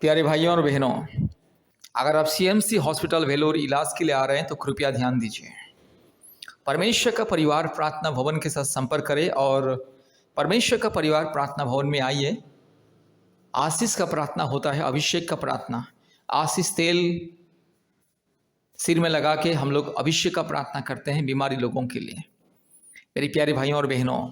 प्यारे भाइयों और बहनों, अगर आप सीएमसी हॉस्पिटल वेलोर इलाज के लिए आ रहे हैं तो कृपया ध्यान दीजिए। परमेश्वर का परिवार प्रार्थना भवन के साथ संपर्क करें और परमेश्वर का परिवार प्रार्थना भवन में आइए। आशीष का प्रार्थना होता है, अभिषेक का प्रार्थना। आशीष तेल सिर में लगा के हम लोग अभिषेक का प्रार्थना करते हैं बीमारी लोगों के लिए। मेरे प्यारे भाइयों और बहनों,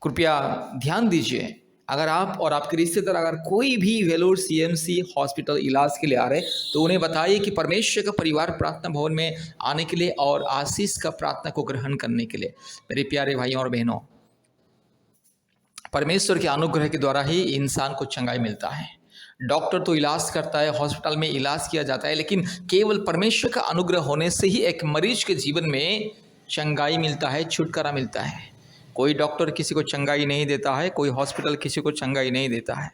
कृपया ध्यान दीजिए। अगर आप और आपके रिश्तेदार अगर कोई भी वेलोर सीएमसी हॉस्पिटल इलाज के लिए आ रहे हैं तो उन्हें बताइए कि परमेश्वर का परिवार प्रार्थना भवन में आने के लिए और आशीष का प्रार्थना को ग्रहण करने के लिए। मेरे प्यारे भाइयों और बहनों, परमेश्वर के अनुग्रह के द्वारा ही इंसान को चंगाई मिलता है। डॉक्टर तो इलाज करता है, हॉस्पिटल में इलाज किया जाता है, लेकिन केवल परमेश्वर का अनुग्रह होने से ही एक मरीज के जीवन में चंगाई मिलता है, छुटकारा मिलता है। कोई डॉक्टर किसी को चंगाई नहीं देता है, कोई हॉस्पिटल किसी को चंगाई नहीं देता है।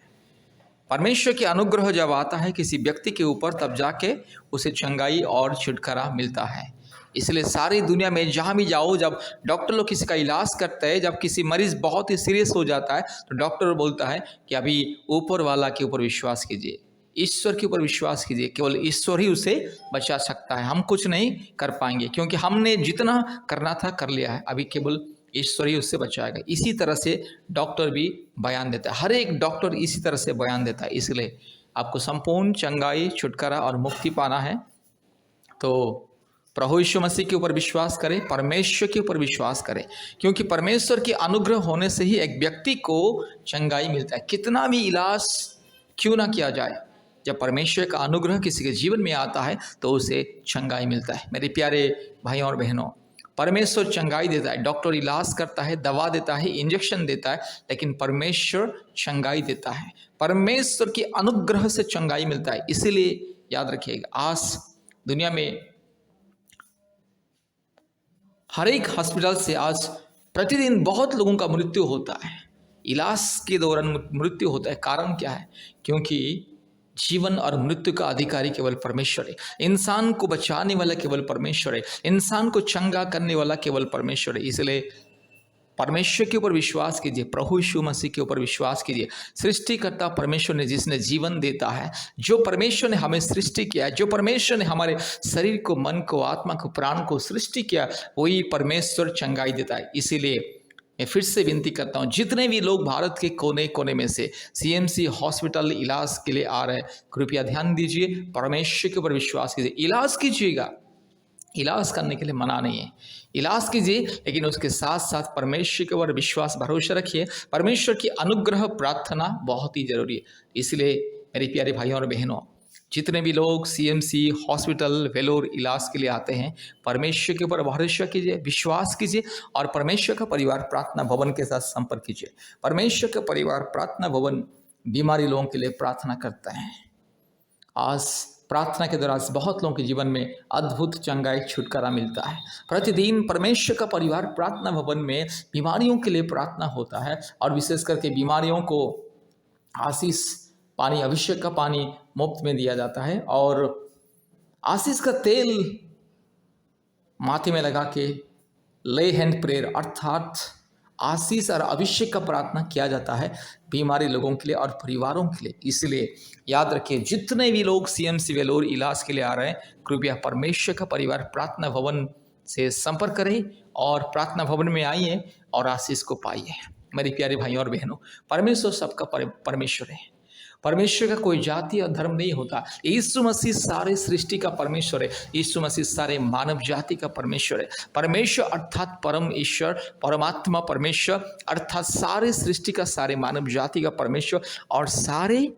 परमेश्वर के अनुग्रह जब आता है किसी व्यक्ति के ऊपर, तब जाके उसे चंगाई और छुटकारा मिलता है। इसलिए सारी दुनिया में जहाँ भी जाओ, जब डॉक्टर लोग किसी का इलाज करते हैं, जब किसी मरीज बहुत ही सीरियस हो जाता है तो डॉक्टर बोलता है कि अभी ऊपर वाला के ऊपर विश्वास कीजिए, ईश्वर के ऊपर विश्वास कीजिए। केवल ईश्वर ही उसे बचा सकता है, हम कुछ नहीं कर पाएंगे, क्योंकि हमने जितना करना था कर लिया है, अभी केवल ईश्वर ही उससे बचाएगा। इसी तरह से डॉक्टर भी बयान देता है, हर एक डॉक्टर इसी तरह से बयान देता है। इसलिए आपको संपूर्ण चंगाई, छुटकारा और मुक्ति पाना है तो प्रभु यीशु मसीह के ऊपर विश्वास करें, परमेश्वर के ऊपर विश्वास करें, क्योंकि परमेश्वर के अनुग्रह होने से ही एक व्यक्ति को चंगाई मिलता है। कितना भी इलाज क्यों ना किया जाए, जब परमेश्वर का अनुग्रह किसी के जीवन में आता है तो उसे चंगाई मिलता है। मेरे प्यारे भाइयों और बहनों, परमेश्वर चंगाई देता है। डॉक्टर इलाज करता है, दवा देता है, इंजेक्शन देता है, लेकिन परमेश्वर चंगाई देता है। परमेश्वर के अनुग्रह से चंगाई मिलता है। इसीलिए याद रखिएगा, आज दुनिया में हर एक हॉस्पिटल से आज प्रतिदिन बहुत लोगों का मृत्यु होता है, इलाज के दौरान मृत्यु होता है। कारण क्या है? क्योंकि जीवन और मृत्यु का अधिकारी केवल परमेश्वर है। इंसान को बचाने वाला केवल परमेश्वर है, इंसान को चंगा करने वाला केवल परमेश्वर है। इसलिए परमेश्वर के ऊपर विश्वास कीजिए, प्रभु यीशु मसीह के ऊपर विश्वास कीजिए। सृष्टिकर्ता परमेश्वर ने, जिसने जीवन देता है, जो परमेश्वर ने हमें सृष्टि किया है, जो परमेश्वर ने हमारे शरीर को, मन को, आत्मा को, प्राण को सृष्टि किया, वही परमेश्वर चंगाई देता है। इसीलिए मैं फिर से विनती करता हूँ, जितने भी लोग भारत के कोने कोने में से सीएमसी हॉस्पिटल इलाज के लिए आ रहे हैं, कृपया ध्यान दीजिए, परमेश्वर के ऊपर विश्वास कीजिए। इलाज कीजिएगा, इलाज करने के लिए मना नहीं है, इलाज कीजिए, लेकिन उसके साथ साथ परमेश्वर के ऊपर विश्वास, भरोसा रखिए। परमेश्वर की अनुग्रह प्रार्थना बहुत ही जरूरी है। इसलिए मेरे प्यारे भाइयों और बहनों, जितने भी लोग सीएमसी हॉस्पिटल वेलोर इलाज के लिए आते हैं, परमेश्वर के ऊपर भरोसा कीजिए, विश्वास कीजिए और परमेश्वर का परिवार प्रार्थना भवन के साथ संपर्क कीजिए। परमेश्वर का परिवार प्रार्थना भवन बीमारी लोगों के लिए प्रार्थना करता है। आज प्रार्थना के दौरान बहुत लोगों के जीवन में अद्भुत चंगाई, छुटकारा मिलता है। प्रतिदिन परमेश्वर का परिवार प्रार्थना भवन में बीमारियों के लिए प्रार्थना होता है और विशेष करके बीमारियों को आशीष पानी, अभिषेक का पानी मुफ्त में दिया जाता है और आशीष का तेल माथे में लगा के ले हैंड प्रेयर अर्थात आशीष और अभिषेक का प्रार्थना किया जाता है बीमारी लोगों के लिए और परिवारों के लिए। इसलिए याद रखिए, जितने भी लोग सीएमसी वेलोर इलाज के लिए आ रहे हैं, कृपया परमेश्वर का परिवार प्रार्थना भवन से संपर्क करें और प्रार्थना भवन में आइए और आशीष को पाइए। मेरे प्यारे भाइयों और बहनों, परमेश्वर सबका परमेश्वर है। परमेश्वर का कोई जाति और धर्म नहीं होता। यीशु मसीह सारे सृष्टि का परमेश्वर है। यीशु मसीह सारे मानव जाति का परमेश्वर है। परमेश्वर अर्थात परम ईश्वर, परमात्मा परमेश्वर अर्थात सारे सृष्टि का, सारे मानव जाति का परमेश्वर और सारे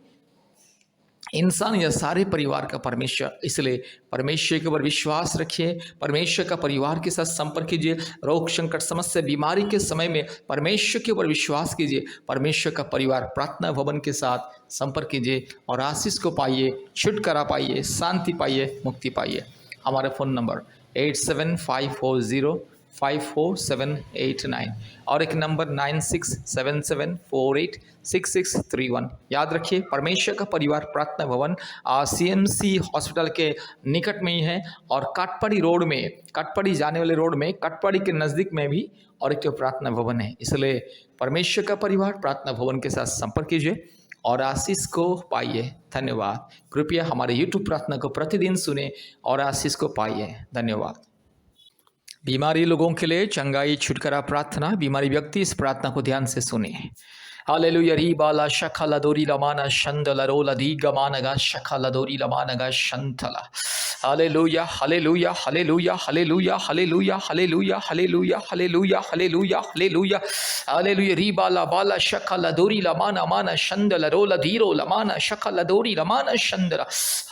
इंसान या सारे परिवार का परमेश्वर। इसलिए परमेश्वर के ऊपर विश्वास रखिए, परमेश्वर का परिवार के साथ संपर्क कीजिए। रोग, संकट, समस्या, बीमारी के समय में परमेश्वर के ऊपर विश्वास कीजिए। परमेश्वर का परिवार प्रार्थना भवन के साथ संपर्क कीजिए और आशीष को पाइए, छुटकारा पाइए, शांति पाइए, मुक्ति पाइए। हमारा फ़ोन नंबर 8754054789 और एक नंबर 9677486631। याद रखिए, परमेश्वर का परिवार प्रार्थना भवन सीएमसी हॉस्पिटल के निकट में ही है और काटपड़ी रोड में, काटपड़ी जाने वाले रोड में, काटपड़ी के नज़दीक में भी और एक प्रार्थना भवन है। इसलिए परमेश्वर का परिवार प्रार्थना भवन के साथ संपर्क कीजिए और आशीष को पाइए। धन्यवाद। कृपया हमारे YouTube प्रार्थना को प्रतिदिन सुने और आशीष को पाइए। धन्यवाद। बीमारी लोगों के लिए चंगाई छुटकारा प्रार्थना। बीमारी व्यक्ति इस प्रार्थना को ध्यान से सुने। हालेलुया री बाला शखला दोरी लमाना शंदला रोला दी गमानगा शखला दोरी लमानगा शंतला। Hallelujah hallelujah hallelujah hallelujah hallelujah hallelujah hallelujah hallelujah hallelujah hallelujah hallelujah री बाला बाला शखला दोरी लमाना माना शंदला रोला धीरो लमाना शखला दोरी लमाना शंदला।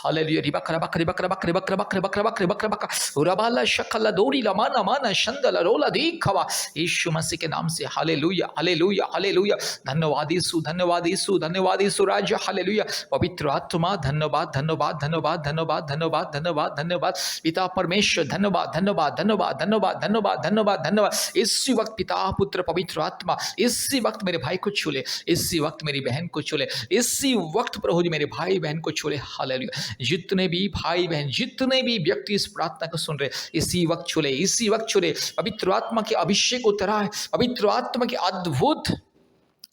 हालेलुया री बकरा बकरी बकरा बकरी बकरा बकरी बकरा बकरी बकरा बकरा उराबाला शखला दोरी लमाना माना शंदला रोला दी खवा। यीशु मसीह के नाम से हालेलुया हालेलुया हालेलुया। धन्यवाद यीशु, धन्यवाद यीशु, धन्यवाद यीशु राजा। हालेलुया। पवित्र आत्मा धन्यवाद धन्यवाद धन्यवाद धन्यवाद धन्यवाद धन्यवाद धन्यवाद। पिता परमेश्वर धन्यवाद धन्यवाद धन्यवाद धन्यवाद धन्यवाद धन्यवाद धन्यवाद। इसी वक्त पिता पुत्र पवित्र आत्मा इसी वक्त मेरे भाई को छू ले, इसी वक्त मेरी बहन को छू ले, इसी वक्त प्रभु जी मेरे भाई बहन को छू ले। हालेलुया। जितने भी भाई बहन, जितने भी व्यक्ति इस प्रार्थना को सुन रहे, इसी वक्त छू ले, इसी वक्त छू ले। पवित्र आत्मा के अभिषेक उतरा है, पवित्र आत्मा के अद्भुत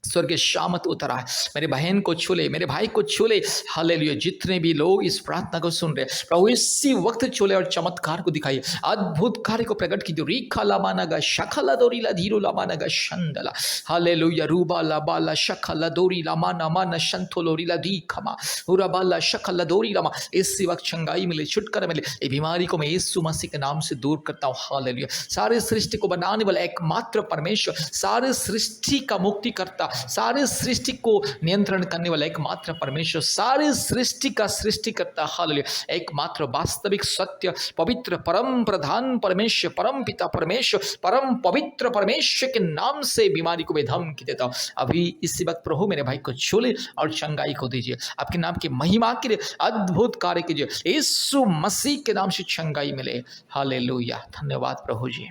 स्वर्गीय शामत उतरा है। मेरे बहन को छूले, मेरे भाई को छूले। हालेलुया। जितने भी लोग इस प्रार्थना को सुन रहे, प्रभु इसी वक्त छूले और चमत्कार को दिखाइए, अद्भुत कार्य को प्रकट कीजिए। रीखा लामानगा शखला दोरी ला धीरो लामानगा शंदला। हालेलुया। रूबा ला बाला शखला दोरी लामाना माना शंथोलोरी ला दी खमा उराबाला शखला दोरी लामा। इसी वक्त चंगाई मिले, छुटकारा मिले। ये बीमारी को मैं यीशु मसीह के नाम से दूर करता हूँ। हालेलुया। सारे सृष्टि को बनाने वाला एकमात्र परमेश्वर, सारे सृष्टि का मुक्ति करता, सारे सृष्टि को नियंत्रण करने वाला एकमात्र परमेश्वर, सारे सृष्टि का सृष्टि करता। हालेलुया। एकमात्र वास्तविक सत्य पवित्र परम प्रधान परमेश्वर, परम पिता परमेश्वर, परम पवित्र परमेश्वर के नाम से बीमारी को मैं धमकी देता हूँ। अभी इसी वक्त प्रभु मेरे भाई को छूले और चंगाई को दीजिए। आपके नाम की महिमा के लिए अद्भुत कार्य कीजिए। यीशु मसीह के नाम से चंगाई मिले। हालेलुया। धन्यवाद प्रभु जी,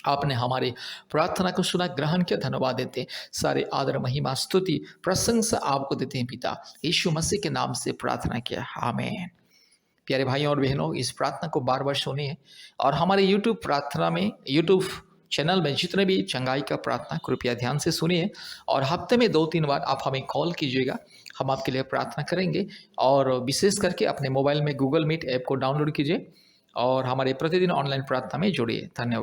आपने हमारे प्रार्थना को सुना, ग्रहण किया। धन्यवाद देते हैं। सारे आदर महिमा स्तुति प्रशंसा आपको देते हैं पिता। यीशु मसीह के नाम से प्रार्थना किया, आमीन। प्यारे भाइयों और बहनों, इस प्रार्थना को बार बार सुनिए और हमारे YouTube प्रार्थना में, YouTube चैनल में जितने भी चंगाई का प्रार्थना कृपया ध्यान से सुनिए और हफ्ते में 2-3 बार आप हमें कॉल कीजिएगा, हम आपके लिए प्रार्थना करेंगे। और विशेष करके अपने मोबाइल में Google Meet ऐप को डाउनलोड कीजिए और हमारे प्रतिदिन ऑनलाइन प्रार्थना में जुड़िए। धन्यवाद।